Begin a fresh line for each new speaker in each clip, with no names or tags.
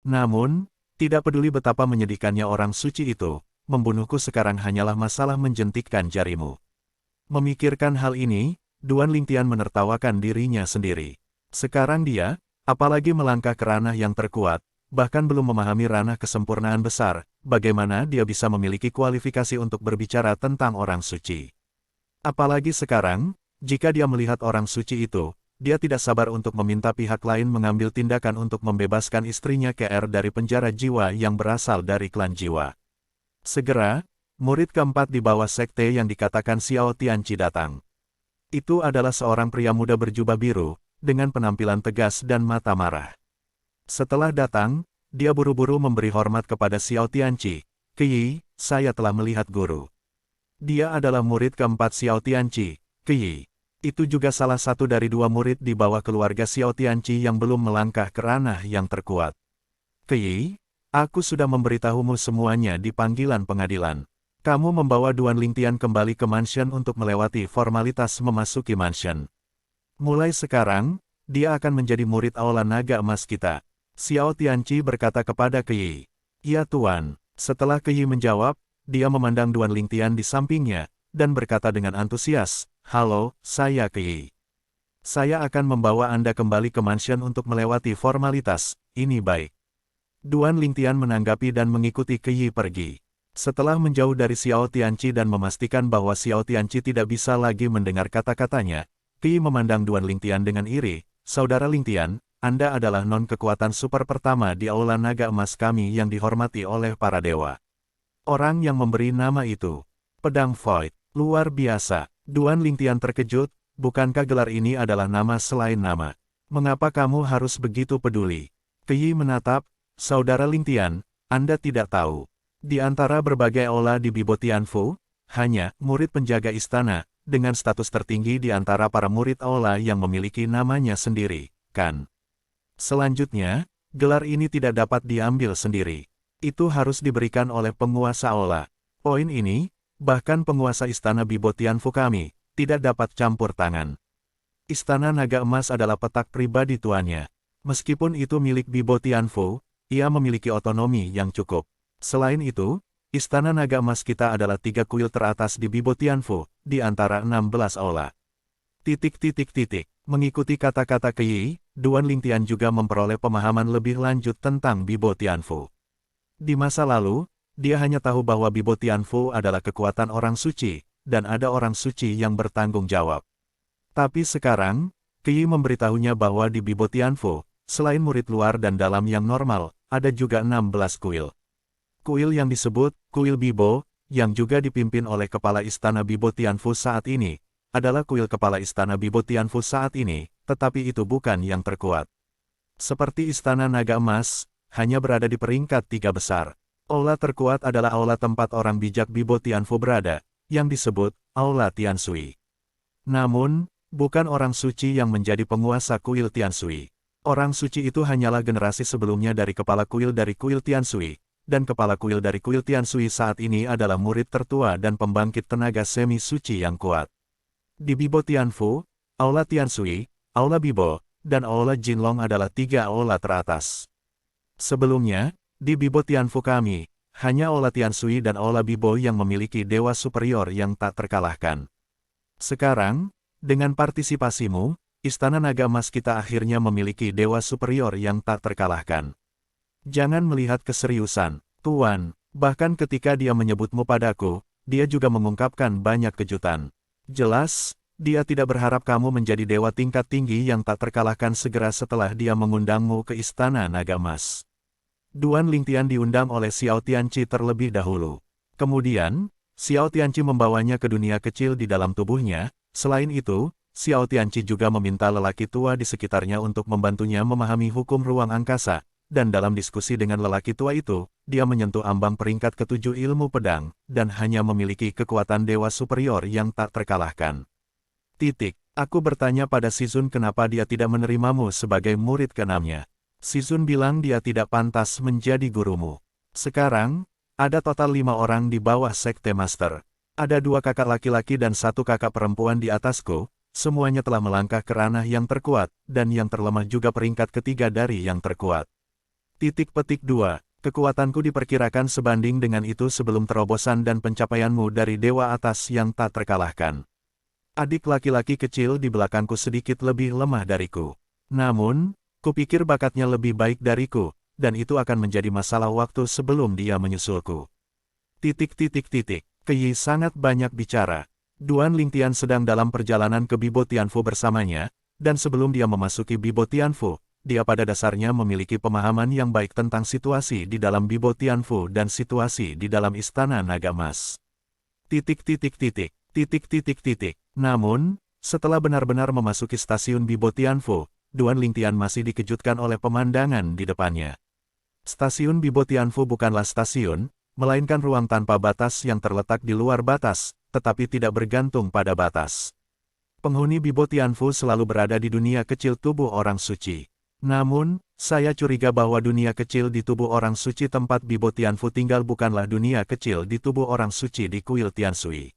Namun, tidak peduli betapa menyedihkannya orang suci itu, membunuhku sekarang hanyalah masalah menjentikkan jarimu. Memikirkan hal ini, Duan Lingtian menertawakan dirinya sendiri. Sekarang dia, apalagi melangkah ke ranah yang terkuat, bahkan belum memahami ranah kesempurnaan besar, bagaimana dia bisa memiliki kualifikasi untuk berbicara tentang orang suci. Apalagi sekarang, jika dia melihat orang suci itu, dia tidak sabar untuk meminta pihak lain mengambil tindakan untuk membebaskan istrinya KR dari penjara jiwa yang berasal dari klan jiwa. Segera, murid keempat di bawah sekte yang dikatakan Xiao Tianqi datang. Itu adalah seorang pria muda berjubah biru, dengan penampilan tegas dan mata marah. Setelah datang, dia buru-buru memberi hormat kepada Xiao Tianqi. "Keyi, saya telah melihat guru." Dia adalah murid keempat Xiao Tianqi, Keyi. Itu juga salah satu dari dua murid di bawah keluarga Xiao Tianqi yang belum melangkah ke ranah yang terkuat. "Keyi, aku sudah memberitahumu semuanya di panggilan pengadilan. Kamu membawa Duan Lingtian kembali ke mansion untuk melewati formalitas memasuki mansion. Mulai sekarang, dia akan menjadi murid Aula Naga Emas kita." Xiao Tianqi berkata kepada Keyi. "Ya Tuan." Setelah Keyi menjawab, dia memandang Duan Lingtian di sampingnya, dan berkata dengan antusias, "Halo, saya Keyi. Saya akan membawa Anda kembali ke mansion untuk melewati formalitas, ini baik." Duan Lingtian menanggapi dan mengikuti Keyi pergi. Setelah menjauh dari Xiao Tianqi dan memastikan bahwa Xiao Tianqi tidak bisa lagi mendengar kata-katanya, Keyi memandang Duan Lingtian dengan iri. "Saudara Lingtian, Anda adalah non kekuatan super pertama di Aula Naga Emas kami yang dihormati oleh para dewa. Orang yang memberi nama itu, Pedang Void, luar biasa." Duan Lingtian terkejut, bukankah gelar ini adalah nama selain nama? "Mengapa kamu harus begitu peduli?" Keyi menatap, "Saudara Lingtian, Anda tidak tahu. Di antara berbagai aula di Bibo Tianfu, hanya murid penjaga istana, dengan status tertinggi di antara para murid aula yang memiliki namanya sendiri, kan? Selanjutnya, gelar ini tidak dapat diambil sendiri. Itu harus diberikan oleh penguasa aula. Poin ini, bahkan penguasa istana Bibo Tianfu kami, tidak dapat campur tangan. Istana Naga Emas adalah petak pribadi tuannya. Meskipun itu milik Bibo Tianfu, ia memiliki otonomi yang cukup. Selain itu, Istana Naga Emas kita adalah 3 kuil teratas di Bibo Tianfu, di antara 16 aula. Mengikuti kata-kata Keyi, Duan Lingtian juga memperoleh pemahaman lebih lanjut tentang Bibo Tianfu. Di masa lalu, dia hanya tahu bahwa Bibo Tianfu adalah kekuatan orang suci, dan ada orang suci yang bertanggung jawab. Tapi sekarang, Keyi memberitahunya bahwa di Bibo Tianfu, selain murid luar dan dalam yang normal, ada juga 16 kuil. Kuil yang disebut Kuil Bibo, yang juga dipimpin oleh Kepala Istana Bibo Tianfu saat ini, adalah kuil Kepala Istana Bibo Tianfu saat ini, tetapi itu bukan yang terkuat. Seperti Istana Naga Emas, hanya berada di peringkat 3 besar. Aula terkuat adalah aula tempat orang bijak Bibo Tianfu berada, yang disebut Aula Tianshui. Namun, bukan orang suci yang menjadi penguasa kuil Tianshui. Orang suci itu hanyalah generasi sebelumnya dari kepala kuil dari kuil Tianshui, dan kepala kuil dari kuil Tianshui saat ini adalah murid tertua dan pembangkit tenaga semi suci yang kuat. Di Bibo Tianfu, Aula Tianshui, Aula Bibo, dan Aula Jinlong adalah 3 aula teratas. Sebelumnya, di Bibo Tianfu kami, hanya Aula Tianshui dan Aula Bibo yang memiliki dewa superior yang tak terkalahkan. Sekarang, dengan partisipasimu, Istana Naga Emas kita akhirnya memiliki dewa superior yang tak terkalahkan. Jangan melihat keseriusan, Tuan. Bahkan ketika dia menyebutmu padaku, dia juga mengungkapkan banyak kejutan. Jelas, dia tidak berharap kamu menjadi dewa tingkat tinggi yang tak terkalahkan segera setelah dia mengundangmu ke Istana Naga Emas. Duan Lingtian diundang oleh Xiao Tianqi terlebih dahulu. Kemudian, Xiao Tianqi membawanya ke dunia kecil di dalam tubuhnya. Selain itu, Xiao Tianqi juga meminta lelaki tua di sekitarnya untuk membantunya memahami hukum ruang angkasa, dan dalam diskusi dengan lelaki tua itu, dia menyentuh ambang peringkat ke-7 ilmu pedang, dan hanya memiliki kekuatan dewa superior yang tak terkalahkan. Aku bertanya pada Shizun kenapa dia tidak menerimamu sebagai murid ke-6-nya. Shizun bilang dia tidak pantas menjadi gurumu. Sekarang, ada total 5 orang di bawah Sekte Master. Ada 2 kakak laki-laki dan 1 kakak perempuan di atasku, semuanya telah melangkah ke ranah yang terkuat, dan yang terlemah juga peringkat ketiga dari yang terkuat. 2. Kekuatanku diperkirakan sebanding dengan itu sebelum terobosan dan pencapaianmu dari dewa atas yang tak terkalahkan. Adik laki-laki kecil di belakangku sedikit lebih lemah dariku. Namun, kupikir bakatnya lebih baik dariku, dan itu akan menjadi masalah waktu sebelum dia menyusulku. Keyi sangat banyak bicara. Duan Lingtian sedang dalam perjalanan ke Bibo Tianfu bersamanya, dan sebelum dia memasuki Bibo Tianfu, dia pada dasarnya memiliki pemahaman yang baik tentang situasi di dalam Bibo Tianfu dan situasi di dalam Istana Naga Emas. Namun, setelah benar-benar memasuki stasiun Bibo Tianfu, Duan Lingtian masih dikejutkan oleh pemandangan di depannya. Stasiun Bibo Tianfu bukanlah stasiun, melainkan ruang tanpa batas yang terletak di luar batas, tetapi tidak bergantung pada batas. Penghuni Bibo Tianfu selalu berada di dunia kecil tubuh orang suci. Namun, saya curiga bahwa dunia kecil di tubuh orang suci tempat Bibo Tianfu tinggal bukanlah dunia kecil di tubuh orang suci di kuil Tianshui.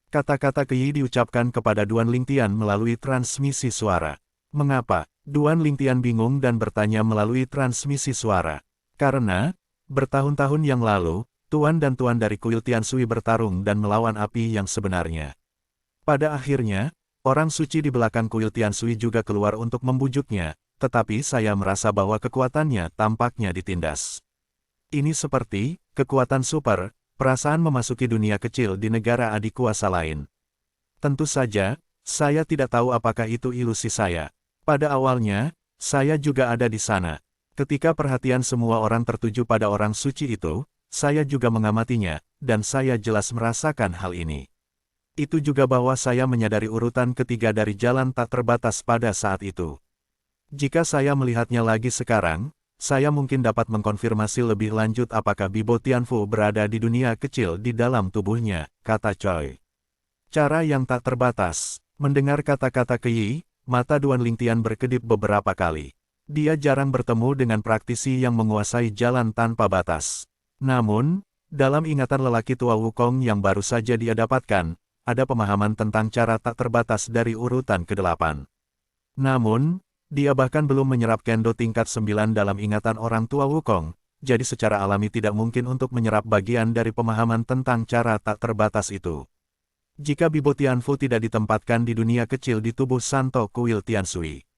Kata-kata Keyi diucapkan kepada Duan Lingtian melalui transmisi suara. Mengapa? Duan Lingtian bingung dan bertanya melalui transmisi suara. Karena, bertahun-tahun yang lalu, Tuan dan Tuan dari kuil Tianshui bertarung dan melawan api yang sebenarnya. Pada akhirnya, orang suci di belakang kuil Tianshui juga keluar untuk membujuknya, tetapi saya merasa bahwa kekuatannya tampaknya ditindas. Ini seperti kekuatan super, perasaan memasuki dunia kecil di negara adik kuasa lain. Tentu saja, saya tidak tahu apakah itu ilusi saya. Pada awalnya, saya juga ada di sana. Ketika perhatian semua orang tertuju pada orang suci itu, saya juga mengamatinya, dan saya jelas merasakan hal ini. Itu juga bahwa saya menyadari urutan ketiga dari jalan tak terbatas pada saat itu. Jika saya melihatnya lagi sekarang, saya mungkin dapat mengkonfirmasi lebih lanjut apakah Bibo Tianfu berada di dunia kecil di dalam tubuhnya, kata Choi. Cara yang tak terbatas. Mendengar kata-kata Keyi, mata Duan Lingtian berkedip beberapa kali. Dia jarang bertemu dengan praktisi yang menguasai jalan tanpa batas. Namun, dalam ingatan lelaki tua Wukong yang baru saja dia dapatkan, ada pemahaman tentang cara tak terbatas dari urutan ke-8. Namun, dia bahkan belum menyerap kendo tingkat 9 dalam ingatan orang tua Wukong, jadi secara alami tidak mungkin untuk menyerap bagian dari pemahaman tentang cara tak terbatas itu. Jika Bibo Tianfu tidak ditempatkan di dunia kecil di tubuh Santo Kuil Tianshui.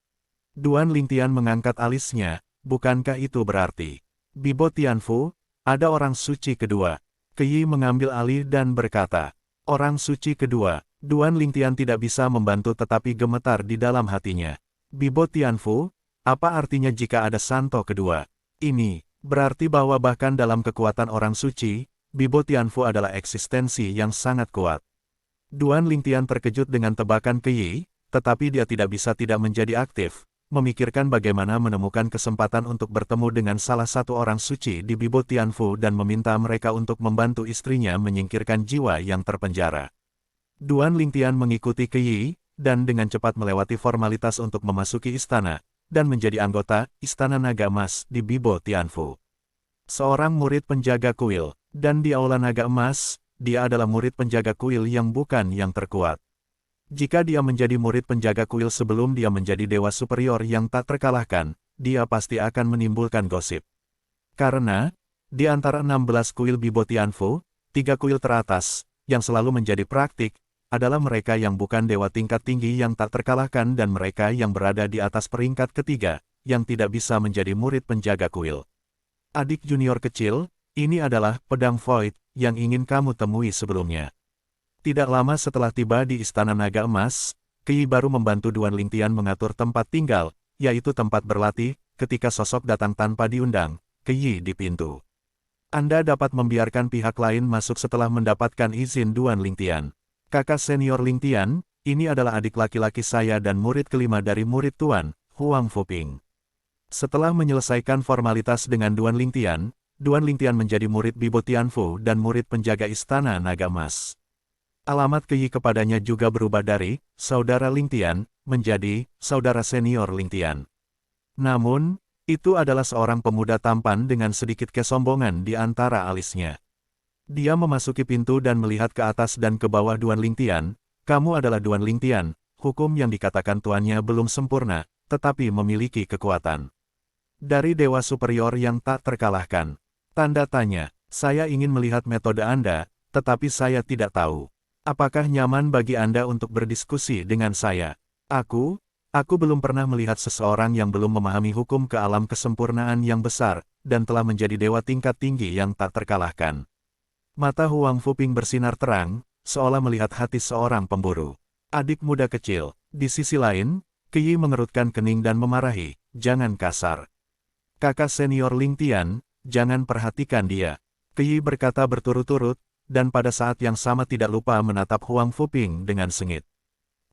Duan Lingtian mengangkat alisnya, bukankah itu berarti? Bibo Tianfu, ada orang suci kedua. Keyi mengambil alih dan berkata, orang suci kedua. Duan Lingtian tidak bisa membantu tetapi gemetar di dalam hatinya. Bibo Tianfu, apa artinya jika ada Santo kedua? Ini berarti bahwa bahkan dalam kekuatan orang suci, Bibo Tianfu adalah eksistensi yang sangat kuat. Duan Lingtian terkejut dengan tebakan Keyi, tetapi dia tidak bisa tidak menjadi aktif, memikirkan bagaimana menemukan kesempatan untuk bertemu dengan salah satu orang suci di Bibo Tianfu dan meminta mereka untuk membantu istrinya menyingkirkan jiwa yang terpenjara. Duan Lingtian mengikuti Keyi, dan dengan cepat melewati formalitas untuk memasuki istana, dan menjadi anggota Istana Naga Emas di Bibo Tianfu. Seorang murid penjaga kuil, dan di Aula Naga Emas, dia adalah murid penjaga kuil yang bukan yang terkuat. Jika dia menjadi murid penjaga kuil sebelum dia menjadi dewa superior yang tak terkalahkan, dia pasti akan menimbulkan gosip. Karena, di antara 16 kuil Bibo Tianfu, 3 kuil teratas, yang selalu menjadi praktik, adalah mereka yang bukan dewa tingkat tinggi yang tak terkalahkan dan mereka yang berada di atas peringkat ketiga, yang tidak bisa menjadi murid penjaga kuil. Adik junior kecil, ini adalah pedang Void yang ingin kamu temui sebelumnya. Tidak lama setelah tiba di Istana Naga Emas, Keyi baru membantu Duan Lingtian mengatur tempat tinggal, yaitu tempat berlatih, ketika sosok datang tanpa diundang, Keyi di pintu. Anda dapat membiarkan pihak lain masuk setelah mendapatkan izin Duan Lingtian. Kakak senior Lingtian, ini adalah adik laki-laki saya dan murid kelima dari murid Tuan, Huang Fuping. Setelah menyelesaikan formalitas dengan Duan Lingtian menjadi murid Bibo Tianfu dan murid penjaga Istana Naga Emas. Alamat Keyi kepadanya juga berubah dari saudara Lingtian menjadi saudara senior Lingtian. Namun, itu adalah seorang pemuda tampan dengan sedikit kesombongan di antara alisnya. Dia memasuki pintu dan melihat ke atas dan ke bawah Duan Lingtian. Kamu adalah Duan Lingtian, hukum yang dikatakan tuannya belum sempurna, tetapi memiliki kekuatan. Dari dewa superior yang tak terkalahkan. Tanda tanya, saya ingin melihat metode Anda, tetapi saya tidak tahu. Apakah nyaman bagi Anda untuk berdiskusi dengan saya? Aku belum pernah melihat seseorang yang belum memahami hukum ke alam kesempurnaan yang besar, dan telah menjadi dewa tingkat tinggi yang tak terkalahkan. Mata Huang Fuping bersinar terang, seolah melihat hati seorang pemburu. Adik muda kecil, di sisi lain, Keyi mengerutkan kening dan memarahi, jangan kasar. Kakak senior Ling Tian, jangan perhatikan dia. Keyi berkata berturut-turut, dan pada saat yang sama tidak lupa menatap Huang Fuping dengan sengit.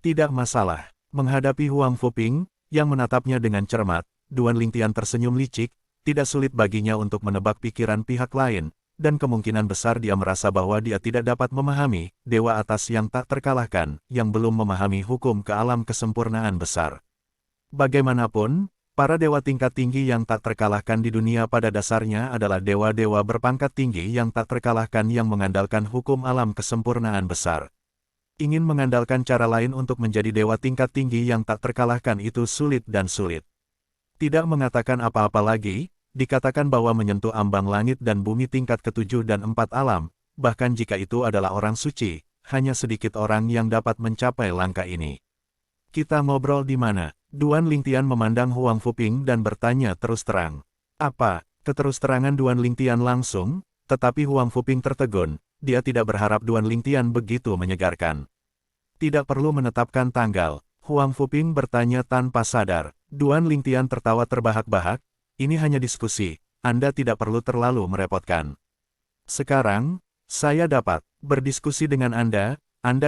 Tidak masalah, menghadapi Huang Fuping, yang menatapnya dengan cermat, Duan Ling Tian tersenyum licik, tidak sulit baginya untuk menebak pikiran pihak lain, dan kemungkinan besar dia merasa bahwa dia tidak dapat memahami dewa atas yang tak terkalahkan, yang belum memahami hukum ke alam kesempurnaan besar. Bagaimanapun, para dewa tingkat tinggi yang tak terkalahkan di dunia pada dasarnya adalah dewa-dewa berpangkat tinggi yang tak terkalahkan yang mengandalkan hukum alam kesempurnaan besar. Ingin mengandalkan cara lain untuk menjadi dewa tingkat tinggi yang tak terkalahkan itu sulit dan sulit. Tidak mengatakan apa-apa lagi, dikatakan bahwa menyentuh ambang langit dan bumi tingkat ketujuh dan 4 alam, bahkan jika itu adalah orang suci, hanya sedikit orang yang dapat mencapai langkah ini. Kita ngobrol di mana? Duan Ling Tian memandang Huang Fuping dan bertanya terus terang. Apa? Keterus-terangan Duan Ling Tian langsung, tetapi Huang Fuping tertegun, dia tidak berharap Duan Ling Tian begitu menyegarkan. Tidak perlu menetapkan tanggal, Huang Fuping bertanya tanpa sadar. Duan Ling Tian tertawa terbahak-bahak, ini hanya diskusi, Anda tidak perlu terlalu merepotkan. Sekarang, saya dapat berdiskusi dengan Anda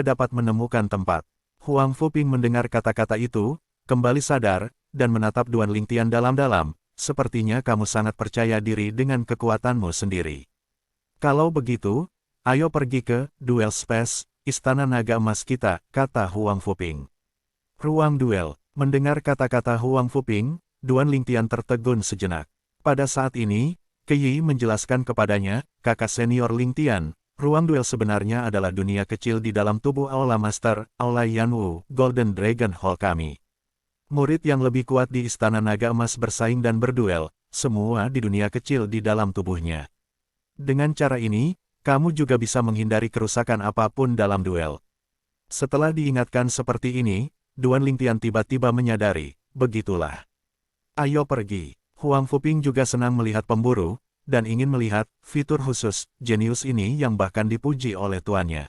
dapat menemukan tempat. Huang Fuping mendengar kata-kata itu, kembali sadar, dan menatap Duan Ling Tian dalam-dalam, sepertinya kamu sangat percaya diri dengan kekuatanmu sendiri. Kalau begitu, ayo pergi ke duel space, istana naga emas kita, kata Huang Fuping. Ruang duel, mendengar kata-kata Huang Fuping, Duan Ling Tian tertegun sejenak. Pada saat ini, Keyi menjelaskan kepadanya, kakak senior Ling Tian, ruang duel sebenarnya adalah dunia kecil di dalam tubuh Aula Master, Aula Yanwu, Golden Dragon Hall kami. Murid yang lebih kuat di Istana Naga Emas bersaing dan berduel, semua di dunia kecil di dalam tubuhnya. Dengan cara ini, kamu juga bisa menghindari kerusakan apapun dalam duel. Setelah diingatkan seperti ini, Duan Ling Tian tiba-tiba menyadari, begitulah. Ayo pergi. Huang Fuping juga senang melihat pemburu, dan ingin melihat fitur khusus, jenius ini yang bahkan dipuji oleh tuannya.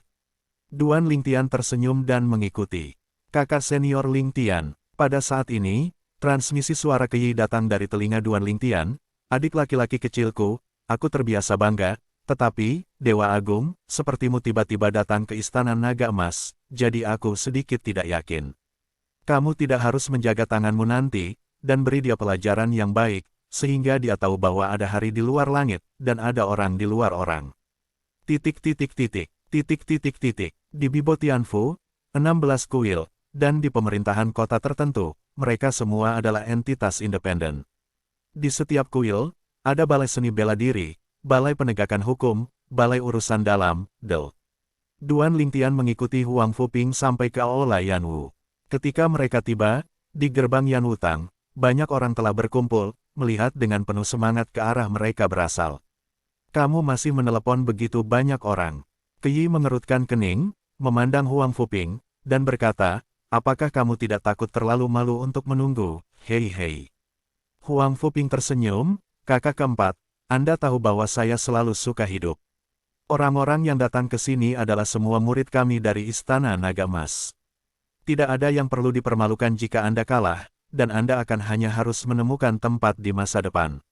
Duan Ling Tian tersenyum dan mengikuti. Kakak senior Ling Tian. Pada saat ini, transmisi suara Keyi datang dari telinga Duan Ling Tian, adik laki-laki kecilku, aku terbiasa bangga, tetapi, Dewa Agung, sepertimu tiba-tiba datang ke Istana Naga Emas, jadi aku sedikit tidak yakin. Kamu tidak harus menjaga tanganmu nanti, dan beri dia pelajaran yang baik, sehingga dia tahu bahwa ada hari di luar langit, dan ada orang di luar orang. Di Bibo Tianfu, 16 kuil, dan di pemerintahan kota tertentu, mereka semua adalah entitas independen. Di setiap kuil, ada balai seni bela diri, balai penegakan hukum, balai urusan dalam, DEL. Duan Ling Tian mengikuti Huang Fuping sampai ke Aula Yanwu. Ketika mereka tiba, di gerbang Yanwu Tang, banyak orang telah berkumpul, melihat dengan penuh semangat ke arah mereka berasal. Kamu masih menelepon begitu banyak orang. Keyi mengerutkan kening, memandang Huang Fuping, dan berkata, apakah kamu tidak takut terlalu malu untuk menunggu? Hei. Huang Fuping tersenyum, kakak keempat, Anda tahu bahwa saya selalu suka hidup. Orang-orang yang datang ke sini adalah semua murid kami dari Istana Naga Emas. Tidak ada yang perlu dipermalukan jika Anda kalah, dan Anda akan hanya harus menemukan tempat di masa depan.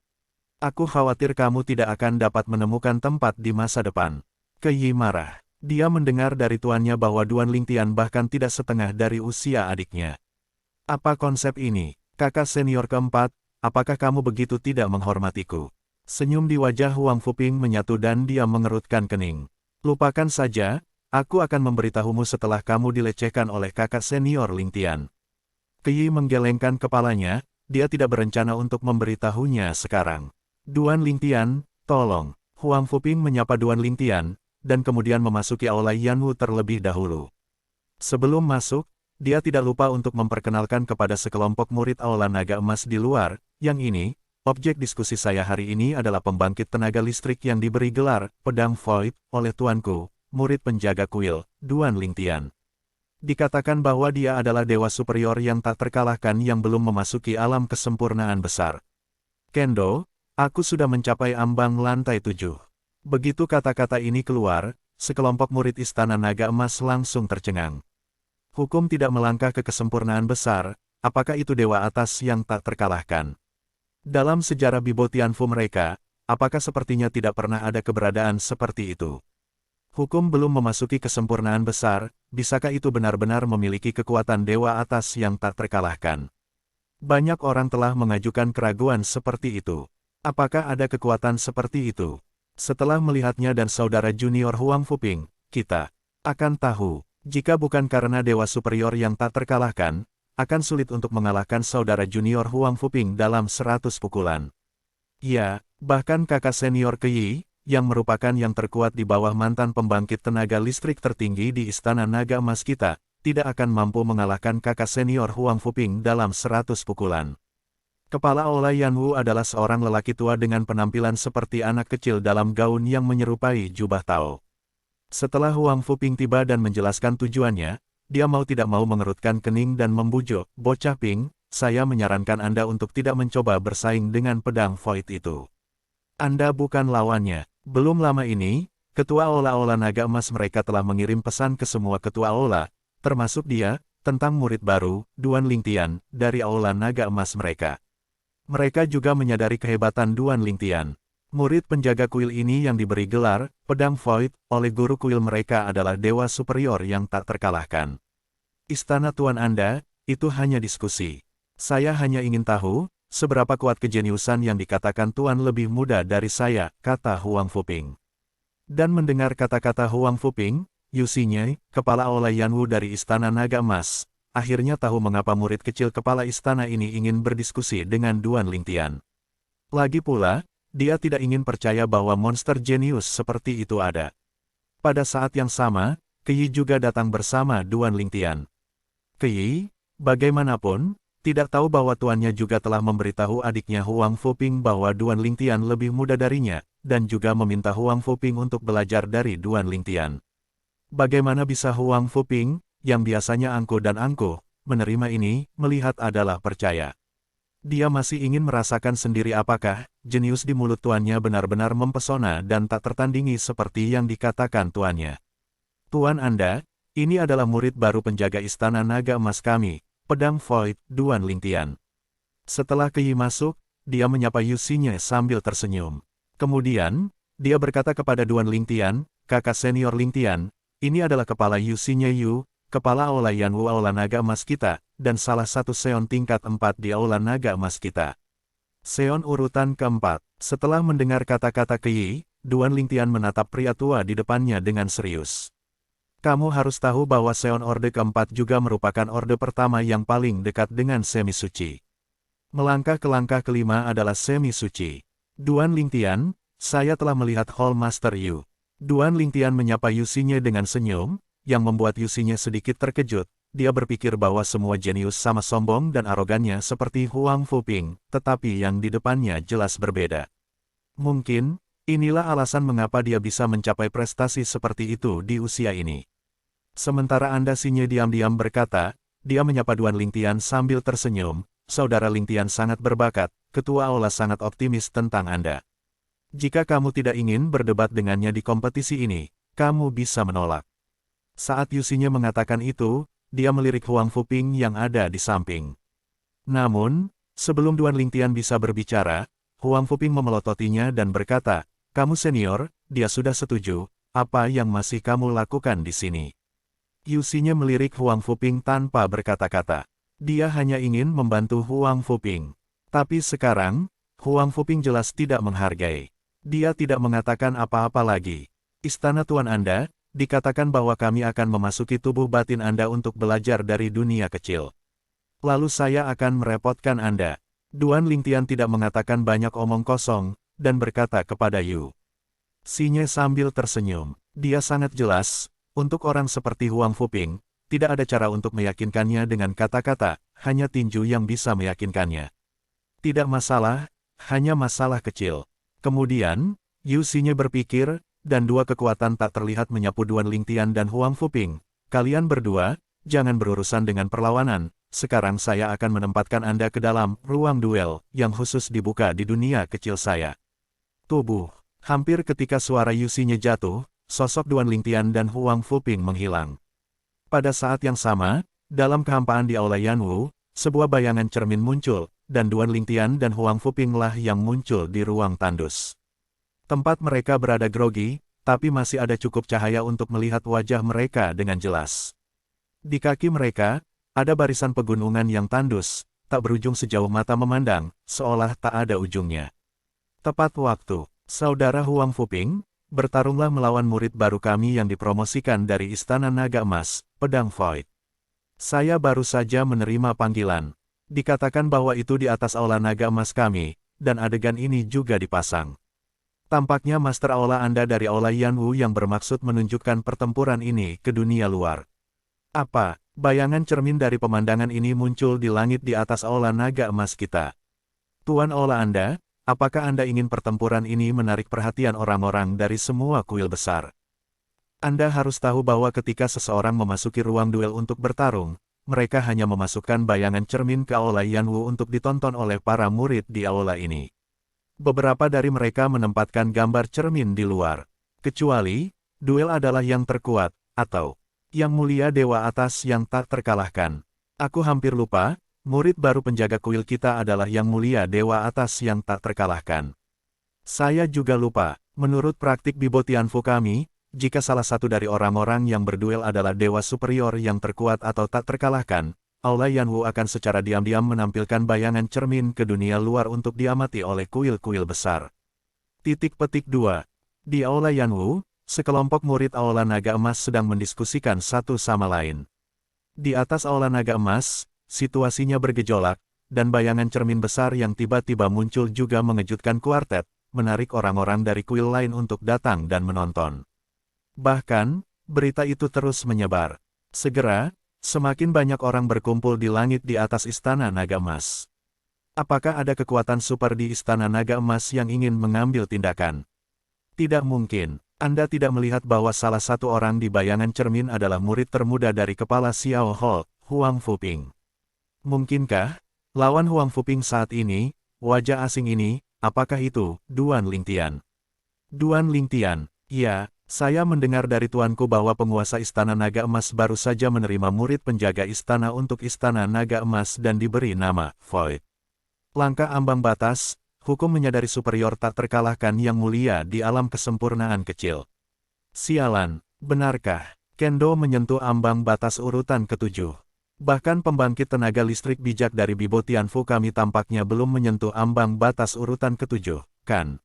Aku khawatir kamu tidak akan dapat menemukan tempat di masa depan. Keyi marah. Dia mendengar dari tuannya bahwa Duan Ling Tian bahkan tidak setengah dari usia adiknya. Apa konsep ini? Kakak senior keempat, apakah kamu begitu tidak menghormatiku? Senyum di wajah Huang Fuping menyatu dan dia mengerutkan kening. Lupakan saja, aku akan memberitahumu setelah kamu dilecehkan oleh kakak senior Ling Tian. Keyi menggelengkan kepalanya, dia tidak berencana untuk memberitahunya sekarang. Duan Ling Tian, tolong. Huang Fuping menyapa Duan Ling Tian, dan kemudian memasuki Aula Yanwu terlebih dahulu. Sebelum masuk, dia tidak lupa untuk memperkenalkan kepada sekelompok murid Aula Naga Emas di luar, yang ini, Objek diskusi saya hari ini adalah pembangkit tenaga listrik yang diberi gelar Pedang Void oleh tuanku, murid penjaga kuil, Duan Lingtian. Dikatakan bahwa dia adalah dewa superior yang tak terkalahkan yang belum memasuki alam kesempurnaan besar. Kendo, aku sudah mencapai ambang lantai 7. Begitu kata-kata ini keluar, sekelompok murid Istana Naga Emas langsung tercengang. Hukum tidak melangkah ke kesempurnaan besar, apakah itu dewa atas yang tak terkalahkan? Dalam sejarah Bibo Tianfu mereka, apakah sepertinya tidak pernah ada keberadaan seperti itu? Hukum belum memasuki kesempurnaan besar, bisakah itu benar-benar memiliki kekuatan dewa atas yang tak terkalahkan? Banyak orang telah mengajukan keraguan seperti itu. Apakah ada kekuatan seperti itu? Setelah melihatnya dan saudara junior Huang Fuping, kita akan tahu, jika bukan karena dewa superior yang tak terkalahkan, akan sulit untuk mengalahkan saudara junior Huang Fuping dalam 100 pukulan. Ya, bahkan kakak senior Keyi, yang merupakan yang terkuat di bawah mantan pembangkit tenaga listrik tertinggi di Istana Naga Emas kita, tidak akan mampu mengalahkan kakak senior Huang Fuping dalam 100 pukulan. Kepala Aula Yanwu adalah seorang lelaki tua dengan penampilan seperti anak kecil dalam gaun yang menyerupai jubah Tao. Setelah Huang Fuping tiba dan menjelaskan tujuannya, dia mau tidak mau mengerutkan kening dan membujuk, "Bocah Ping, saya menyarankan Anda untuk tidak mencoba bersaing dengan pedang Void itu. Anda bukan lawannya." Belum lama ini, ketua Aula-Aula Naga Emas mereka telah mengirim pesan ke semua ketua Aula, termasuk dia, tentang murid baru, Duan Lingtian, dari Aula Naga Emas mereka. Mereka juga menyadari kehebatan Duan Lingtian. Murid penjaga kuil ini yang diberi gelar Pedang Void oleh guru kuil mereka adalah dewa superior yang tak terkalahkan. Istana Tuan Anda, itu hanya diskusi. Saya hanya ingin tahu, seberapa kuat kejeniusan yang dikatakan Tuan lebih muda dari saya, kata Huang Fuping. Dan mendengar kata-kata Huang Fuping, Yu Xinye, kepala Aula Yanwu dari Istana Naga Emas, akhirnya tahu mengapa murid kecil kepala istana ini ingin berdiskusi dengan Duan Lingtian. Lagi pula, dia tidak ingin percaya bahwa monster jenius seperti itu ada. Pada saat yang sama, Keyi juga datang bersama Duan Lingtian. Keyi, bagaimanapun, tidak tahu bahwa tuannya juga telah memberitahu adiknya Huang Fuping bahwa Duan Lingtian lebih muda darinya, dan juga meminta Huang Fuping untuk belajar dari Duan Lingtian. Bagaimana bisa Huang Fuping, yang biasanya angkuh dan angkuh, menerima ini, melihat adalah percaya. Dia masih ingin merasakan sendiri apakah jenius di mulut tuannya benar-benar mempesona dan tak tertandingi seperti yang dikatakan tuannya. Tuan Anda, ini adalah murid baru penjaga Istana Naga Emas kami, Pedang Void, Duan Lingtian. Setelah Keyi masuk, dia menyapa Yu Xinye sambil tersenyum. Kemudian, dia berkata kepada Duan Lingtian, kakak senior Lingtian, ini adalah kepala Yu Xinye Yu, kepala Aula Yanwu Aula Naga Emas kita, dan salah satu Seon tingkat 4 di Aula Naga Emas kita. Seon urutan keempat. Setelah mendengar kata-kata Keyi, Duan Lingtian menatap pria tua di depannya dengan serius. Kamu harus tahu bahwa Seon Orde keempat juga merupakan orde pertama yang paling dekat dengan semi suci. Melangkah ke langkah kelima adalah semi suci. Duan Lingtian, saya telah melihat Hall Master Yu. Duan Lingtian menyapa Yu Xinye dengan senyum, yang membuat Yu Xinye sedikit terkejut. Dia berpikir bahwa semua jenius sama sombong dan arogannya seperti Huang Fuping, tetapi yang di depannya jelas berbeda. Mungkin, inilah alasan mengapa dia bisa mencapai prestasi seperti itu di usia ini. Sementara Anda Xinye diam-diam berkata, dia menyapa Duan Lingtian sambil tersenyum, saudara Lingtian sangat berbakat, ketua Aula sangat optimis tentang Anda. Jika kamu tidak ingin berdebat dengannya di kompetisi ini, kamu bisa menolak. Saat Yu Xinye mengatakan itu, dia melirik Huang Fuping yang ada di samping. Namun, sebelum Duan Lingtian bisa berbicara, Huang Fuping memelototinya dan berkata, kamu senior, dia sudah setuju, apa yang masih kamu lakukan di sini? Yu Xinye melirik Huang Fuping tanpa berkata-kata. Dia hanya ingin membantu Huang Fuping. Tapi sekarang, Huang Fuping jelas tidak menghargai. Dia tidak mengatakan apa-apa lagi. Istana Tuan Anda, dikatakan bahwa kami akan memasuki tubuh batin Anda untuk belajar dari dunia kecil. Lalu saya akan merepotkan Anda. Duan Lingtian tidak mengatakan banyak omong kosong, dan berkata kepada Yu Xinye sambil tersenyum. Dia sangat jelas, untuk orang seperti Huang Fuping, tidak ada cara untuk meyakinkannya dengan kata-kata, hanya tinju yang bisa meyakinkannya. Tidak masalah, hanya masalah kecil. Kemudian, Yu Xinye berpikir, dan dua kekuatan tak terlihat menyapu Duan Lingtian dan Huang Fuping. Kalian berdua, jangan berurusan dengan perlawanan. Sekarang saya akan menempatkan Anda ke dalam ruang duel yang khusus dibuka di dunia kecil saya. Tubuh. Hampir ketika suara Yu Xinye jatuh, sosok Duan Lingtian dan Huang Fuping menghilang. Pada saat yang sama, dalam kehampaan di Aula Yanwu, sebuah bayangan cermin muncul, dan Duan Lingtian dan Huang Fuping lah yang muncul di ruang tandus. Tempat mereka berada grogi, tapi masih ada cukup cahaya untuk melihat wajah mereka dengan jelas. Di kaki mereka, ada barisan pegunungan yang tandus, tak berujung sejauh mata memandang, seolah tak ada ujungnya. Tepat waktu, saudara Huang Fuping, bertarunglah melawan murid baru kami yang dipromosikan dari Istana Naga Emas, Pedang Void. Saya baru saja menerima panggilan. Dikatakan bahwa itu di atas Aula Naga Emas kami, dan adegan ini juga dipasang. Tampaknya Master Aula Anda dari Aula Yanwu yang bermaksud menunjukkan pertempuran ini ke dunia luar. Apa, bayangan cermin dari pemandangan ini muncul di langit di atas Aula Naga Emas kita? Tuan Aula Anda, apakah Anda ingin pertempuran ini menarik perhatian orang-orang dari semua kuil besar? Anda harus tahu bahwa ketika seseorang memasuki ruang duel untuk bertarung, mereka hanya memasukkan bayangan cermin ke Aula Yanwu untuk ditonton oleh para murid di aula ini. Beberapa dari mereka menempatkan gambar cermin di luar. Kecuali, duel adalah yang terkuat, atau yang mulia dewa atas yang tak terkalahkan. Aku hampir lupa, murid baru penjaga kuil kita adalah yang mulia dewa atas yang tak terkalahkan. Saya juga lupa, menurut praktik Bibo Tianfu kami, jika salah satu dari orang-orang yang berduel adalah dewa superior yang terkuat atau tak terkalahkan, Aula Yanwu akan secara diam-diam menampilkan bayangan cermin ke dunia luar untuk diamati oleh kuil-kuil besar. Titik petik 2. Di Aula Yanwu, sekelompok murid Aula Naga Emas sedang mendiskusikan satu sama lain. Di atas Aula Naga Emas, situasinya bergejolak, dan bayangan cermin besar yang tiba-tiba muncul juga mengejutkan kuartet, menarik orang-orang dari kuil lain untuk datang dan menonton. Bahkan, berita itu terus menyebar. Segera, semakin banyak orang berkumpul di langit di atas Istana Naga Emas. Apakah ada kekuatan super di Istana Naga Emas yang ingin mengambil tindakan? Tidak mungkin. Anda tidak melihat bahwa salah satu orang di bayangan cermin adalah murid termuda dari kepala Xiao Hall, Huang Fuping. Mungkinkah, lawan Huang Fuping saat ini, wajah asing ini, apakah itu, Duan Lingtian? Duan Lingtian, ya. Saya mendengar dari tuanku bahwa penguasa Istana Naga Emas baru saja menerima murid penjaga istana untuk Istana Naga Emas dan diberi nama Void. Langkah ambang batas, hukum menyadari superior tak terkalahkan yang mulia di alam kesempurnaan kecil. Sialan, benarkah? Kendo menyentuh ambang batas urutan ke-7. Bahkan pembangkit tenaga listrik bijak dari Bibo Tianfu kami tampaknya belum menyentuh ambang batas urutan ke-7, kan?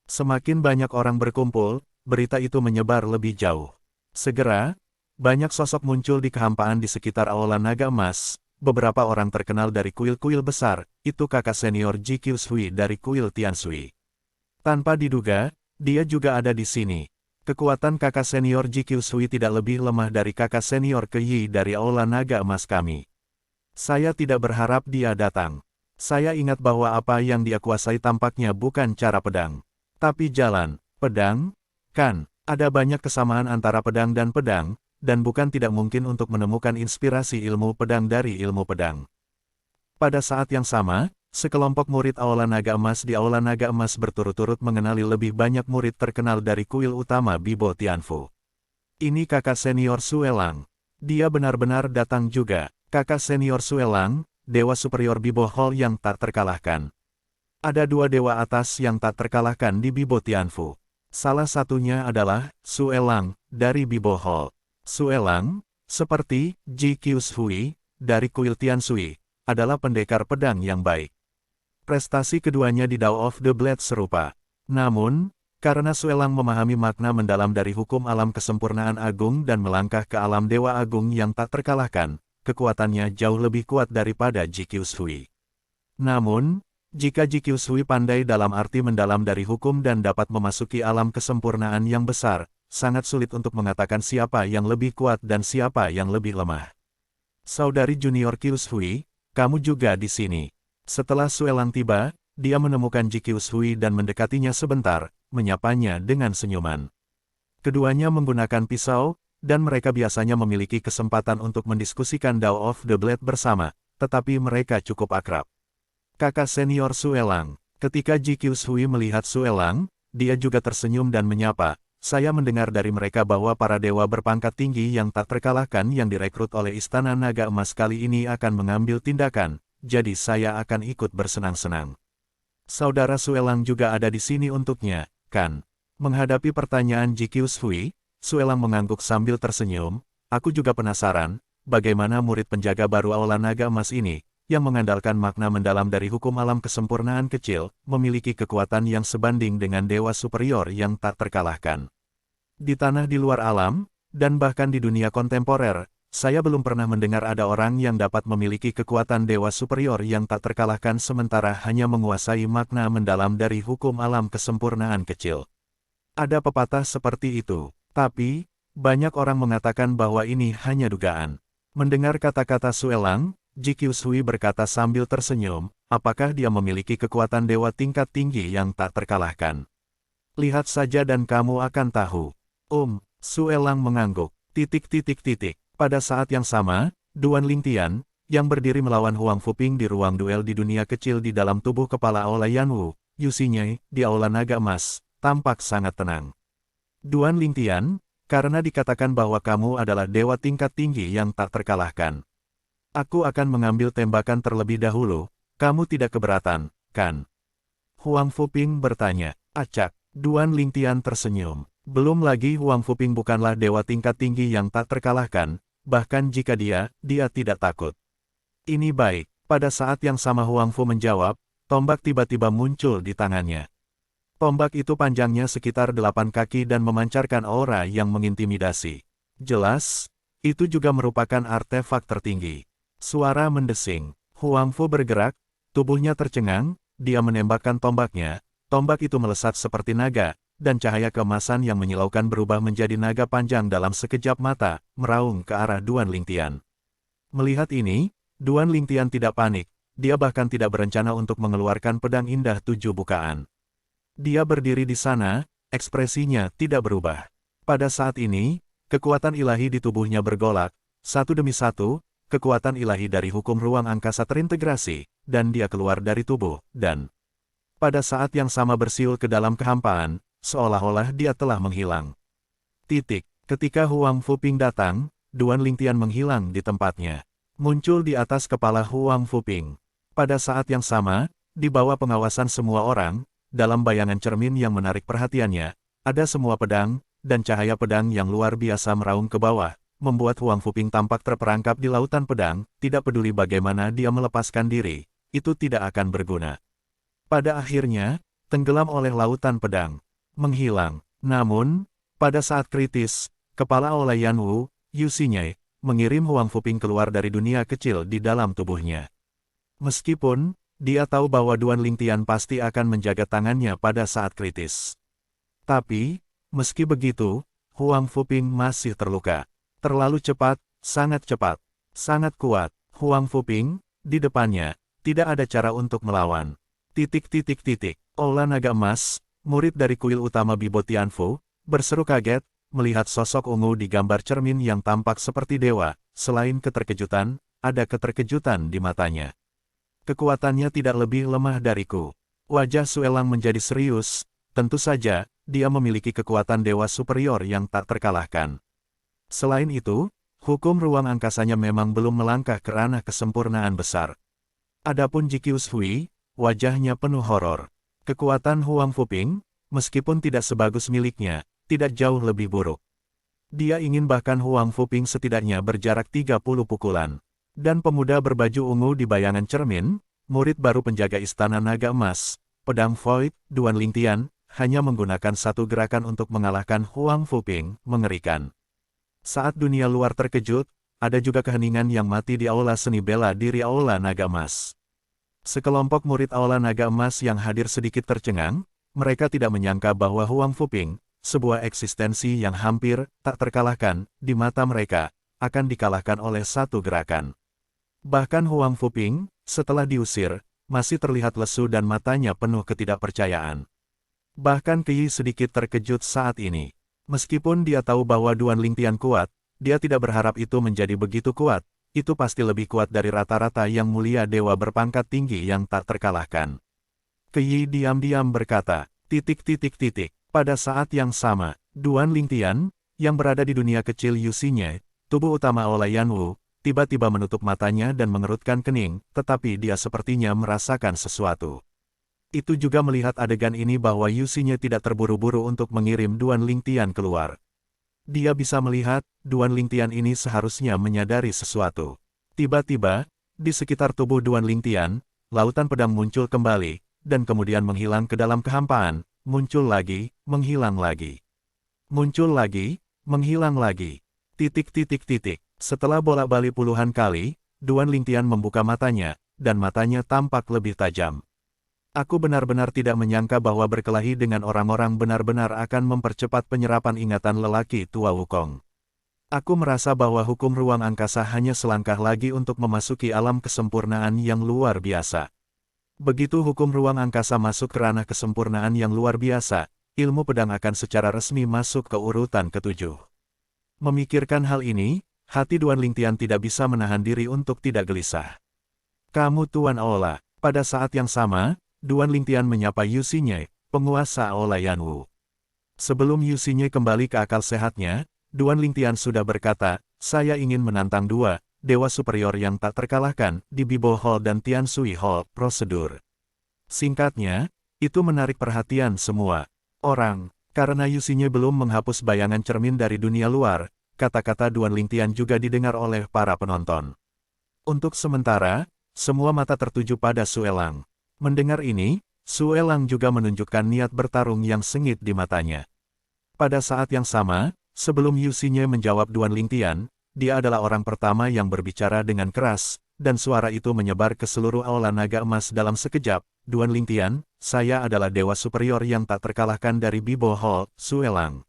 Semakin banyak orang berkumpul, berita itu menyebar lebih jauh. Segera, banyak sosok muncul di kehampaan di sekitar Aula Naga Emas. Beberapa orang terkenal dari kuil-kuil besar, itu kakak senior Ji Qiushui dari kuil Tianshui. Tanpa diduga, dia juga ada di sini. Kekuatan kakak senior Ji Qiushui tidak lebih lemah dari kakak senior Ke Yi dari Aula Naga Emas kami. Saya tidak berharap dia datang. Saya ingat bahwa apa yang dia kuasai tampaknya bukan cara pedang, tapi jalan, pedang. Kan, ada banyak kesamaan antara pedang, dan bukan tidak mungkin untuk menemukan inspirasi ilmu pedang dari ilmu pedang. Pada saat yang sama, sekelompok murid Aula Naga Emas di Aula Naga Emas berturut-turut mengenali lebih banyak murid terkenal dari kuil utama Bibo Tianfu. Ini kakak senior Suelang. Dia benar-benar datang juga. Kakak senior Suelang, dewa superior Bibo Hall yang tak terkalahkan. Ada dua dewa atas yang tak terkalahkan di Bibo Tianfu. Salah satunya adalah Suelang dari Bibo Hall. Suelang, seperti Ji Qiushui dari kuil Tianshui, adalah pendekar pedang yang baik. Prestasi keduanya di Dao of the Blade serupa. Namun, karena Suelang memahami makna mendalam dari hukum alam kesempurnaan agung dan melangkah ke alam dewa agung yang tak terkalahkan, kekuatannya jauh lebih kuat daripada Ji Qiushui. Namun, jika Ji Qiushui pandai dalam arti mendalam dari hukum dan dapat memasuki alam kesempurnaan yang besar, sangat sulit untuk mengatakan siapa yang lebih kuat dan siapa yang lebih lemah. Saudari junior Qiushui, kamu juga di sini. Setelah Suelang tiba, dia menemukan Ji Qiushui dan mendekatinya sebentar, menyapanya dengan senyuman. Keduanya menggunakan pisau, dan mereka biasanya memiliki kesempatan untuk mendiskusikan Dao of the Blade bersama, tetapi mereka cukup akrab. Kakak senior Sue Lang. Ketika Ji Qiushui melihat Sue Lang, dia juga tersenyum dan menyapa. Saya mendengar dari mereka bahwa para dewa berpangkat tinggi yang tak terkalahkan yang direkrut oleh Istana Naga Emas kali ini akan mengambil tindakan, jadi saya akan ikut bersenang-senang. Saudara Sue Lang juga ada di sini untuknya, kan? Menghadapi pertanyaan Ji Qiushui, Sue Lang mengangguk sambil tersenyum. Aku juga penasaran, bagaimana murid penjaga baru Aula Naga Emas ini, yang mengandalkan makna mendalam dari hukum alam kesempurnaan kecil, memiliki kekuatan yang sebanding dengan dewa superior yang tak terkalahkan. Di tanah di luar alam, dan bahkan di dunia kontemporer, saya belum pernah mendengar ada orang yang dapat memiliki kekuatan dewa superior yang tak terkalahkan sementara hanya menguasai makna mendalam dari hukum alam kesempurnaan kecil. Ada pepatah seperti itu, tapi, banyak orang mengatakan bahwa ini hanya dugaan. Mendengar kata-kata Sue Lang, Ji Qiushui berkata sambil tersenyum, apakah dia memiliki kekuatan dewa tingkat tinggi yang tak terkalahkan? Lihat saja dan kamu akan tahu. Sue Lang mengangguk. Pada saat yang sama, Duan Lingtian, yang berdiri melawan Huang Fuping di ruang duel di dunia kecil di dalam tubuh kepala Aula Yanwu, Yuxinyai, di Aula Naga Emas, tampak sangat tenang. Duan Lingtian, karena dikatakan bahwa kamu adalah dewa tingkat tinggi yang tak terkalahkan. Aku akan mengambil tembakan terlebih dahulu, kamu tidak keberatan, kan? Huang Fuping bertanya. Acak, Duan Lingtian tersenyum. Belum lagi Huang Fuping bukanlah dewa tingkat tinggi yang tak terkalahkan, bahkan jika dia tidak takut. Ini baik. Pada saat yang sama Huang Fu menjawab, tombak tiba-tiba muncul di tangannya. Tombak itu panjangnya sekitar 8 kaki dan memancarkan aura yang mengintimidasi. Jelas, itu juga merupakan artefak tertinggi. Suara mendesing. Huang Fu bergerak, tubuhnya tercengang, dia menembakkan tombaknya. Tombak itu melesat seperti naga, dan cahaya keemasan yang menyilaukan berubah menjadi naga panjang dalam sekejap mata, meraung ke arah Duan Lingtian. Melihat ini, Duan Lingtian tidak panik, dia bahkan tidak berencana untuk mengeluarkan pedang indah 7 bukaan. Dia berdiri di sana, ekspresinya tidak berubah. Pada saat ini, kekuatan ilahi di tubuhnya bergolak, satu demi satu, kekuatan ilahi dari hukum ruang angkasa terintegrasi, dan dia keluar dari tubuh, dan pada saat yang sama bersiul ke dalam kehampaan, seolah-olah dia telah menghilang. Ketika Huang Fuping datang, Duan Lingtian menghilang di tempatnya. Muncul di atas kepala Huang Fuping. Pada saat yang sama, di bawah pengawasan semua orang, dalam bayangan cermin yang menarik perhatiannya, ada semua pedang, dan cahaya pedang yang luar biasa meraung ke bawah, membuat Huang Fuping tampak terperangkap di lautan pedang, tidak peduli bagaimana dia melepaskan diri, itu tidak akan berguna. Pada akhirnya, tenggelam oleh lautan pedang. Menghilang. Namun, pada saat kritis, kepala Aula Yanwu, Yuxinyai, mengirim Huang Fuping keluar dari dunia kecil di dalam tubuhnya. Meskipun, dia tahu bahwa Duan Lingtian pasti akan menjaga tangannya pada saat kritis. Tapi, meski begitu, Huang Fuping masih terluka. Terlalu cepat, sangat kuat. Huang Fuping, di depannya, tidak ada cara untuk melawan. Aula Naga Emas, murid dari kuil utama Bibo Tianfu, berseru kaget, melihat sosok ungu di gambar cermin yang tampak seperti dewa. Selain keterkejutan, ada keterkejutan di matanya. Kekuatannya tidak lebih lemah dariku. Wajah Sue Lang menjadi serius, tentu saja, dia memiliki kekuatan dewa superior yang tak terkalahkan. Selain itu, hukum ruang angkasanya memang belum melangkah ke ranah kesempurnaan besar. Adapun Ji Qiushui, wajahnya penuh horor. Kekuatan Huang Fuping, meskipun tidak sebagus miliknya, tidak jauh lebih buruk. Dia ingin bahkan Huang Fuping setidaknya berjarak 30 pukulan. Dan pemuda berbaju ungu di bayangan cermin, murid baru penjaga Istana Naga Emas, pedang Void, Duan Lingtian, hanya menggunakan satu gerakan untuk mengalahkan Huang Fuping, mengerikan. Saat dunia luar terkejut, ada juga keheningan yang mati di Aula Seni Bela Diri Aula Naga Emas. Sekelompok murid Aula Naga Emas yang hadir sedikit tercengang, mereka tidak menyangka bahwa Huang Fuping, sebuah eksistensi yang hampir tak terkalahkan di mata mereka, akan dikalahkan oleh satu gerakan. Bahkan Huang Fuping, setelah diusir, masih terlihat lesu dan matanya penuh ketidakpercayaan. Bahkan Keyi sedikit terkejut saat ini. Meskipun dia tahu bahwa Duan Lingtian kuat, dia tidak berharap itu menjadi begitu kuat. Itu pasti lebih kuat dari rata-rata yang mulia dewa berpangkat tinggi yang tak terkalahkan. Keyi diam-diam berkata, Pada saat yang sama, Duan Lingtian, yang berada di dunia kecil Yusinya, tubuh utama oleh Yanwu, tiba-tiba menutup matanya dan mengerutkan kening, tetapi dia sepertinya merasakan sesuatu. Itu juga melihat adegan ini bahwa Yusinya tidak terburu-buru untuk mengirim Duan Lingtian keluar. Dia bisa melihat, Duan Lingtian ini seharusnya menyadari sesuatu. Tiba-tiba, di sekitar tubuh Duan Lingtian, lautan pedang muncul kembali, dan kemudian menghilang ke dalam kehampaan, muncul lagi, menghilang lagi. Muncul lagi, menghilang lagi. Setelah bolak-balik puluhan kali, Duan Lingtian membuka matanya, dan matanya tampak lebih tajam. Aku benar-benar tidak menyangka bahwa berkelahi dengan orang-orang benar-benar akan mempercepat penyerapan ingatan lelaki tua Wukong. Aku merasa bahwa hukum ruang angkasa hanya selangkah lagi untuk memasuki alam kesempurnaan yang luar biasa. Begitu hukum ruang angkasa masuk ke ranah kesempurnaan yang luar biasa, ilmu pedang akan secara resmi masuk ke urutan ke-7. Memikirkan hal ini, hati Duan Lingtian tidak bisa menahan diri untuk tidak gelisah. Kamu Tuan Aola. Pada saat yang sama, Duan Lingtian menyapa Yusinya, penguasa Aola Yanwu. Sebelum Yusinya kembali ke akal sehatnya, Duan Lingtian sudah berkata, saya ingin menantang dua dewa superior yang tak terkalahkan di Bibo Hall dan Tian Sui Hall, prosedur. Singkatnya, itu menarik perhatian semua orang, karena Yusinya belum menghapus bayangan cermin dari dunia luar, kata-kata Duan Lingtian juga didengar oleh para penonton. Untuk sementara, semua mata tertuju pada Su Elang. Mendengar ini, Su Elang juga menunjukkan niat bertarung yang sengit di matanya. Pada saat yang sama, sebelum Yusinya menjawab Duan Lingtian, dia adalah orang pertama yang berbicara dengan keras, dan suara itu menyebar ke seluruh aula naga emas dalam sekejap. Duan Lingtian, saya adalah dewa superior yang tak terkalahkan dari Bibo Hall, Su Elang.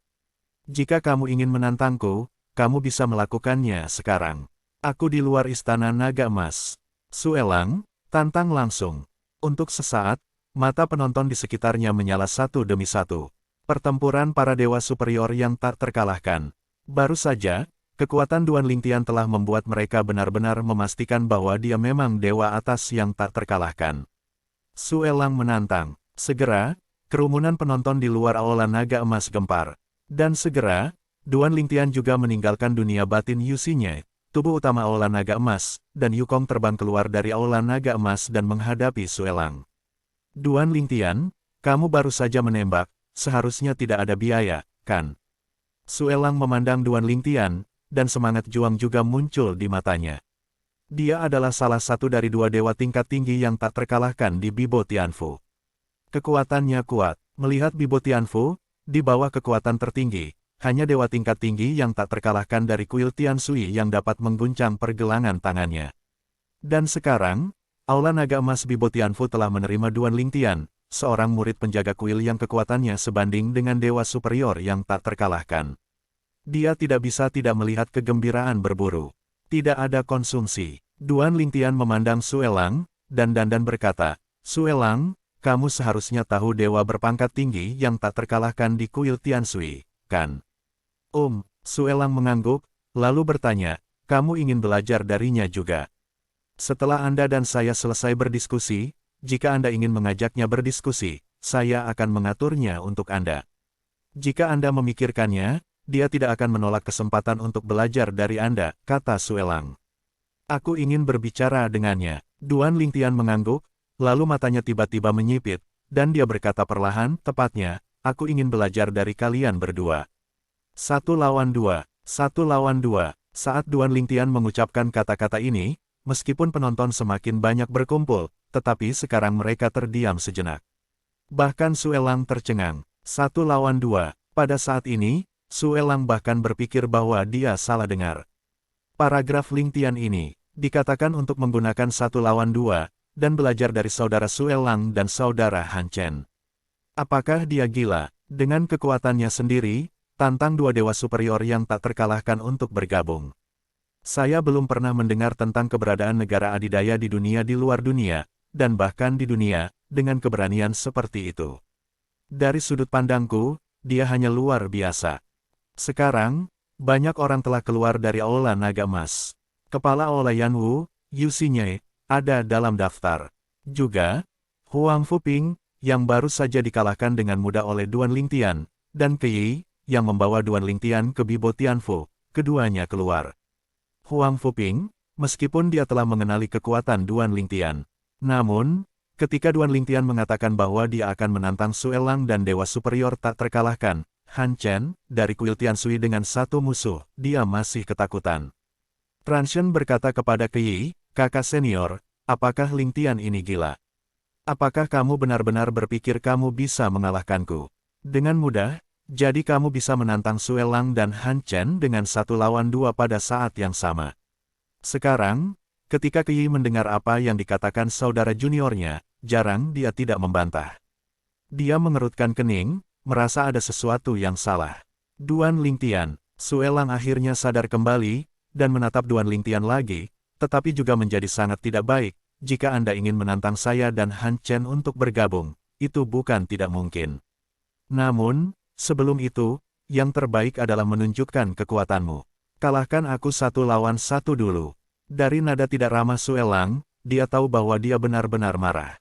Jika kamu ingin menantangku, kamu bisa melakukannya sekarang. Aku di luar istana naga emas. Su Elang, tantang langsung. Untuk sesaat, mata penonton di sekitarnya menyala satu demi satu. Pertempuran para dewa superior yang tak terkalahkan. Baru saja, kekuatan Duan Lingtian telah membuat mereka benar-benar memastikan bahwa dia memang dewa atas yang tak terkalahkan. Su Elang menantang. Segera, kerumunan penonton di luar aula naga emas gempar. Dan segera, Duan Lingtian juga meninggalkan dunia batin Yusinya, tubuh utama aula naga emas, dan Yukong terbang keluar dari aula naga emas dan menghadapi Su Elang. Duan Lingtian, kamu baru saja menembak, seharusnya tidak ada biaya, kan? Su Elang memandang Duan Lingtian, dan semangat juang juga muncul di matanya. Dia adalah salah satu dari dua dewa tingkat tinggi yang tak terkalahkan di Bibo Tianfu. Kekuatannya kuat, melihat Bibo Tianfu, di bawah kekuatan tertinggi. Hanya dewa tingkat tinggi yang tak terkalahkan dari kuil Tian Sui yang dapat mengguncang pergelangan tangannya. Dan sekarang, aula naga emas Bibo Tianfu telah menerima Duan Lingtian, seorang murid penjaga kuil yang kekuatannya sebanding dengan dewa superior yang tak terkalahkan. Dia tidak bisa tidak melihat kegembiraan berburu. Tidak ada konsumsi. Duan Lingtian memandang Su Elang, dan dandan berkata, Su Elang, kamu seharusnya tahu dewa berpangkat tinggi yang tak terkalahkan di kuil Tian Sui, kan? Su Elang mengangguk, lalu bertanya, kamu ingin belajar darinya juga. Setelah Anda dan saya selesai berdiskusi, jika Anda ingin mengajaknya berdiskusi, saya akan mengaturnya untuk Anda. Jika Anda memikirkannya, dia tidak akan menolak kesempatan untuk belajar dari Anda, kata Su Elang. Aku ingin berbicara dengannya. Duan Lingtian mengangguk, lalu matanya tiba-tiba menyipit, dan dia berkata perlahan, tepatnya, aku ingin belajar dari kalian berdua. 1 lawan 2, 1 lawan 2. Saat Duan Lingtian mengucapkan kata-kata ini, meskipun penonton semakin banyak berkumpul, tetapi sekarang mereka terdiam sejenak. Bahkan Su Elang tercengang. 1 lawan 2. Pada saat ini, Su Elang bahkan berpikir bahwa dia salah dengar. Paragraf Lingtian ini, dikatakan untuk menggunakan 1 lawan 2, dan belajar dari saudara Su Elang dan saudara Han Chen. Apakah dia gila? Dengan kekuatannya sendiri, tantang dua dewa superior yang tak terkalahkan untuk bergabung. Saya belum pernah mendengar tentang keberadaan negara adidaya di dunia di luar dunia, dan bahkan di dunia, dengan keberanian seperti itu. Dari sudut pandangku, dia hanya luar biasa. Sekarang, banyak orang telah keluar dari Aula Naga Emas. Kepala Aula Yanwu, Yu Xinye, ada dalam daftar. Juga, Huang Fuping, yang baru saja dikalahkan dengan mudah oleh Duan Lingtian, dan Kei, yang membawa Duan Lingtian ke Bibo Tianfu, keduanya keluar. Huang Fuping, meskipun dia telah mengenali kekuatan Duan Lingtian. Namun, ketika Duan Lingtian mengatakan bahwa dia akan menantang Sue Lang dan Dewa Superior tak terkalahkan, Han Chen, dari kuil Tianshui dengan satu musuh, dia masih ketakutan. Transhen berkata kepada Kei, kakak senior, apakah Lingtian ini gila? Apakah kamu benar-benar berpikir kamu bisa mengalahkanku? Dengan mudah, jadi kamu bisa menantang Sue Lang dan Han Chen dengan 1 lawan 2 pada saat yang sama. Sekarang, ketika Kei mendengar apa yang dikatakan saudara juniornya, jarang dia tidak membantah. Dia mengerutkan kening, merasa ada sesuatu yang salah. Duan Lingtian, Sue Lang akhirnya sadar kembali, dan menatap Duan Lingtian lagi, tetapi juga menjadi sangat tidak baik. Jika Anda ingin menantang saya dan Han Chen untuk bergabung, itu bukan tidak mungkin. Namun, sebelum itu, yang terbaik adalah menunjukkan kekuatanmu. Kalahkan aku 1 lawan 1 dulu. Dari nada tidak ramah Sue Lang, dia tahu bahwa dia benar-benar marah.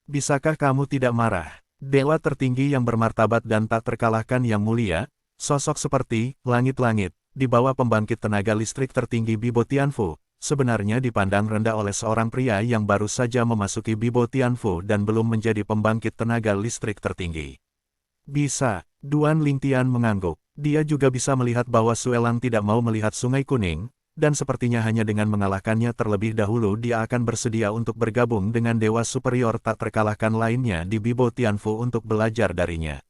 Bisakah kamu tidak marah? Dewa tertinggi yang bermartabat dan tak terkalahkan yang mulia, sosok seperti langit-langit, di bawah pembangkit tenaga listrik tertinggi Bibo Tianfu, sebenarnya dipandang rendah oleh seorang pria yang baru saja memasuki Bibo Tianfu dan belum menjadi pembangkit tenaga listrik tertinggi. Bisa, Duan Lingtian mengangguk. Dia juga bisa melihat bahwa Sue Lang tidak mau melihat Sungai Kuning, dan sepertinya hanya dengan mengalahkannya terlebih dahulu dia akan bersedia untuk bergabung dengan Dewa Superior tak terkalahkan lainnya di Bibo Tianfu untuk belajar darinya.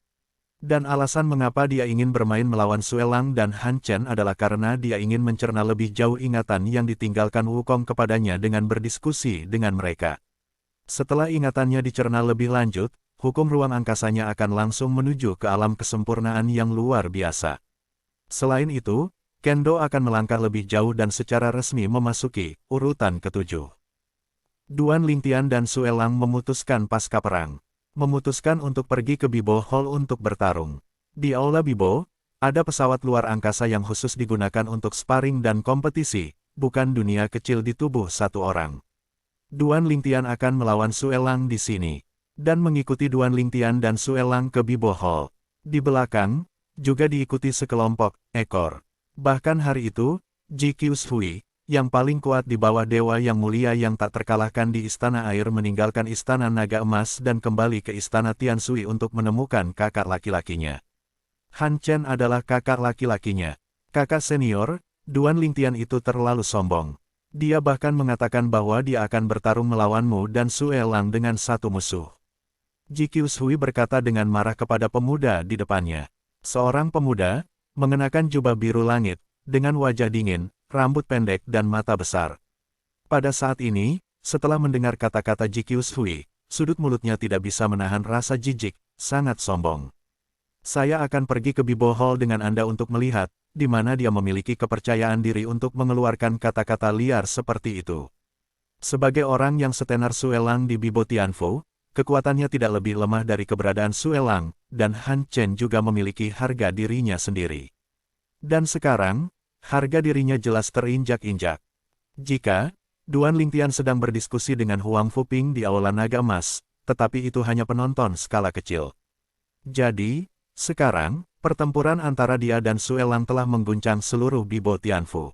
Dan alasan mengapa dia ingin bermain melawan Sue Lang dan Han Chen adalah karena dia ingin mencerna lebih jauh ingatan yang ditinggalkan Wukong kepadanya dengan berdiskusi dengan mereka. Setelah ingatannya dicerna lebih lanjut, hukum ruang angkasanya akan langsung menuju ke alam kesempurnaan yang luar biasa. Selain itu, Kendo akan melangkah lebih jauh dan secara resmi memasuki urutan ke-7. Duan Lingtian dan Sue Lang memutuskan pasca perang. Memutuskan untuk pergi ke Bibo Hall untuk bertarung. Di Aula Bibo, ada pesawat luar angkasa yang khusus digunakan untuk sparring dan kompetisi, bukan dunia kecil di tubuh satu orang. Duan Lingtian akan melawan Sue Lang di sini, dan mengikuti Duan Lingtian dan Sue Lang ke Bibo Hall. Di belakang, juga diikuti sekelompok ekor. Bahkan hari itu, GQ Shui, yang paling kuat di bawah dewa yang mulia yang tak terkalahkan di Istana Air meninggalkan Istana Naga Emas dan kembali ke Istana Tianshui untuk menemukan kakak laki-lakinya. Han Chen adalah kakak laki-lakinya. Kakak senior, Duan Lingtian itu terlalu sombong. Dia bahkan mengatakan bahwa dia akan bertarung melawanmu dan Sue Lang dengan satu musuh. GQ Shui berkata dengan marah kepada pemuda di depannya. Seorang pemuda, mengenakan jubah biru langit, dengan wajah dingin, rambut pendek dan mata besar. Pada saat ini, setelah mendengar kata-kata GQ Shui, sudut mulutnya tidak bisa menahan rasa jijik, sangat sombong. Saya akan pergi ke Bibo Hall dengan Anda untuk melihat, di mana dia memiliki kepercayaan diri untuk mengeluarkan kata-kata liar seperti itu. Sebagai orang yang setenar Sue Lang di Bibo Tianfu, kekuatannya tidak lebih lemah dari keberadaan Sue Lang, dan Han Chen juga memiliki harga dirinya sendiri. Dan sekarang, harga dirinya jelas terinjak-injak. Jika Duan Lingtian sedang berdiskusi dengan Huang Fuping di Aula Naga Emas, tetapi itu hanya penonton skala kecil. Jadi, sekarang, pertempuran antara dia dan Sue Lang telah mengguncang seluruh Bibo Tianfu.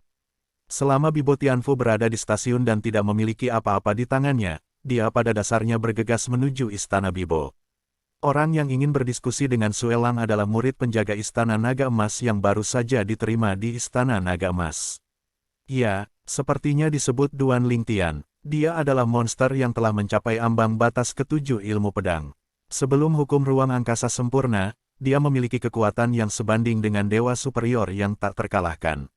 Selama Bibo Tianfu berada di stasiun dan tidak memiliki apa-apa di tangannya, dia pada dasarnya bergegas menuju Istana Bibo. Orang yang ingin berdiskusi dengan Sue Lang adalah murid penjaga Istana Naga Emas yang baru saja diterima di Istana Naga Emas. Ya, sepertinya disebut Duan Lingtian. Dia adalah monster yang telah mencapai ambang batas ke-7 ilmu pedang. Sebelum hukum ruang angkasa sempurna, dia memiliki kekuatan yang sebanding dengan dewa superior yang tak terkalahkan.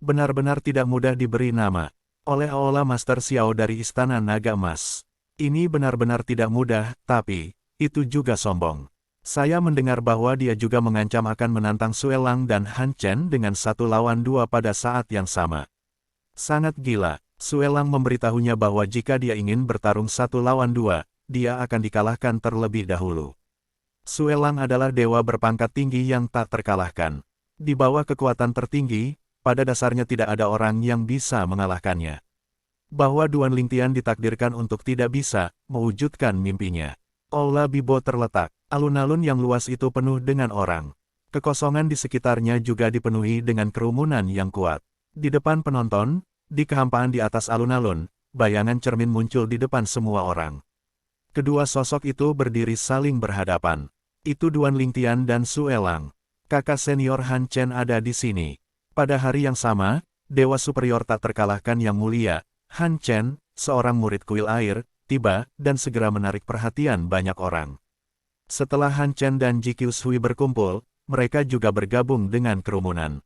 Benar-benar tidak mudah diberi nama oleh Aula Master Xiao dari Istana Naga Emas. Ini benar-benar tidak mudah, tapi itu juga sombong. Saya mendengar bahwa dia juga mengancam akan menantang Sue Lang dan Han Chen dengan 1 lawan 2 pada saat yang sama. Sangat gila. Suelang memberitahunya bahwa jika dia ingin bertarung 1 lawan 2, dia akan dikalahkan terlebih dahulu. Suelang adalah dewa berpangkat tinggi yang tak terkalahkan. Di bawah kekuatan tertinggi, pada dasarnya tidak ada orang yang bisa mengalahkannya. Bahwa Duan Lingtian ditakdirkan untuk tidak bisa mewujudkan mimpinya. Aula Bibo terletak. Alun-alun yang luas itu penuh dengan orang. Kekosongan di sekitarnya juga dipenuhi dengan kerumunan yang kuat. Di depan penonton, di kehampaan di atas alun-alun, bayangan cermin muncul di depan semua orang. Kedua sosok itu berdiri saling berhadapan. Itu Duan Lingtian dan Suelang. Kakak senior Han Chen ada di sini. Pada hari yang sama, Dewa Superior tak terkalahkan yang mulia, Han Chen, seorang murid kuil air, tiba dan segera menarik perhatian banyak orang. Setelah Han Chen dan Ji Qiushui berkumpul, mereka juga bergabung dengan kerumunan.